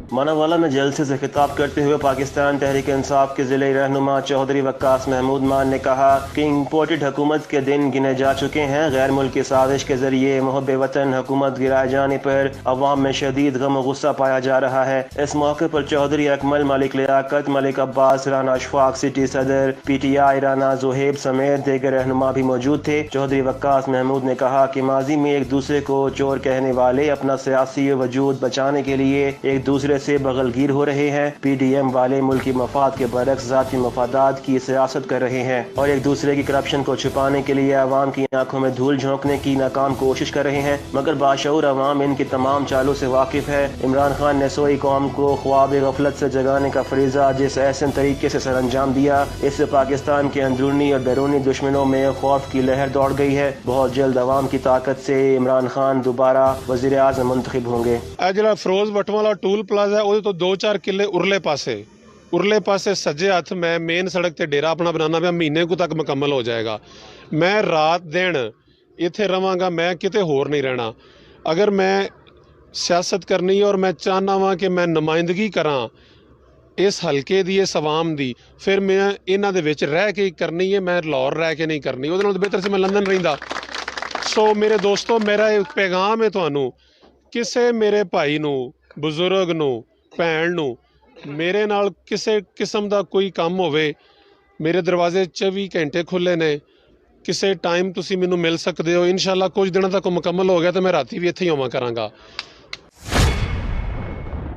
मानावाला में जलसे से खिताब करते हुए पाकिस्तान तहरीक इंसाफ के ज़िले रहनुमा चौधरी वक्कास महमूद मान ने कहा कि इम्पोर्टेड हुकूमत के दिन गिने जा चुके हैं। गैर मुल्की साजिश के जरिए मुहब्बे वतन हुकूमत गिराए जाने पर अवाम में शदीद गम और गुस्सा पाया जा रहा है। इस मौके पर चौधरी अकमल, मलिक लियाकत, मलिक अब्बास, राना अशफाक, सिटी सदर PTI राना जुहेब समेत दीगर रहनुमा भी मौजूद थे। चौधरी वक्कास महमूद ने कहा कि माजी में एक दूसरे को चोर कहने वाले अपना सियासी वजूद बचाने के लिए एक दूसरे से बगलगीर हो रहे हैं। PDM वाले मुल्की मफाद के बरक्स ज़ाती मफादात की सियासत कर रहे हैं और एक दूसरे की करप्शन को छुपाने के लिए अवाम की आंखों में धूल झोंकने की नाकाम कोशिश कर रहे हैं, मगर बाशऊर अवाम इनकी तमाम चालों से वाकिफ है। इमरान खान ने सोई कौम को ख्वाब गफलत से जगाने का फरीजा जिस ऐसे तरीके से सरअंजाम दिया, इससे पाकिस्तान के अंदरूनी और बैरूनी दुश्मनों में खौफ की लहर दौड़ गई है। बहुत जल्द अवाम की ताकत से इमरान खान दोबारा वज़ीर आज़म मुंतखब होंगे। ਜਿਹੜਾ ਫਿਰੋਜ਼ ਬਟਮ ਵਾਲਾ ਟੂਲ ਪਲਾਜ਼ਾ ਹੈ ਉਹਦੇ ਤੋਂ 2-4 ਕਿੱਲੇ ਉਰਲੇ ਪਾਸੇ ਸੱਜੇ ਹੱਥ ਮੈਂ ਮੇਨ ਸੜਕ ਤੇ ਡੇਰਾ ਆਪਣਾ ਬਣਾਉਣਾ ਪਿਆ। ਮਹੀਨੇ ਕੁ ਤੱਕ ਮੁਕੰਮਲ ਹੋ ਜਾਏਗਾ। ਮੈਂ ਰਾਤ ਦਿਨ ਇੱਥੇ ਰਵਾਂਗਾ, ਮੈਂ ਕਿਤੇ ਹੋਰ ਨਹੀਂ ਰਹਿਣਾ। ਅਗਰ ਮੈਂ ਸਿਆਸਤ ਕਰਨੀ ਔਰ ਮੈਂ ਚਾਹੁੰਦਾ ਵਾਂ ਕਿ ਮੈਂ ਨੁਮਾਇੰਦਗੀ ਕਰਾਂ ਇਸ ਹਲਕੇ ਦੀ, ਇਸ ਆਵਾਮ ਦੀ, ਫਿਰ ਮੈਂ ਇਹਨਾਂ ਦੇ ਵਿੱਚ ਰਹਿ ਕੇ ਕਰਨੀ ਹੈ। ਮੈਂ ਲਾਹੌਰ ਰਹਿ ਕੇ ਨਹੀਂ ਕਰਨੀ, ਉਹਦੇ ਨਾਲ ਬਿਹਤਰ ਸੀ ਮੈਂ ਲੰਦਨ ਰਹਿੰਦਾ। ਸੋ ਮੇਰੇ ਦੋਸਤੋ, ਮੇਰਾ ਇੱਕ ਪੈਗਾਮ ਹੈ ਤੁਹਾਨੂੰ, ਕਿਸੇ ਮੇਰੇ ਭਾਈ ਨੂੰ, ਬਜ਼ੁਰਗ ਨੂੰ, ਭੈਣ ਨੂੰ ਮੇਰੇ ਨਾਲ ਕਿਸੇ ਕਿਸਮ ਦਾ ਕੋਈ ਕੰਮ ਹੋਵੇ, ਮੇਰੇ ਦਰਵਾਜ਼ੇ 24 ਘੰਟੇ ਖੁੱਲ੍ਹੇ ਨੇ। ਕਿਸੇ ਟਾਈਮ ਤੁਸੀਂ ਮੈਨੂੰ ਮਿਲ ਸਕਦੇ ਹੋ। ਇਨਸ਼ਾਅੱਲਾ ਕੁਝ ਦਿਨਾਂ ਤੱਕ ਮੁਕੰਮਲ ਹੋ ਗਿਆ ਤਾਂ ਮੈਂ ਰਾਤੀ ਵੀ ਇੱਥੇ ਹੀ ਹੋਵਾਂ ਕਰਾਂਗਾ।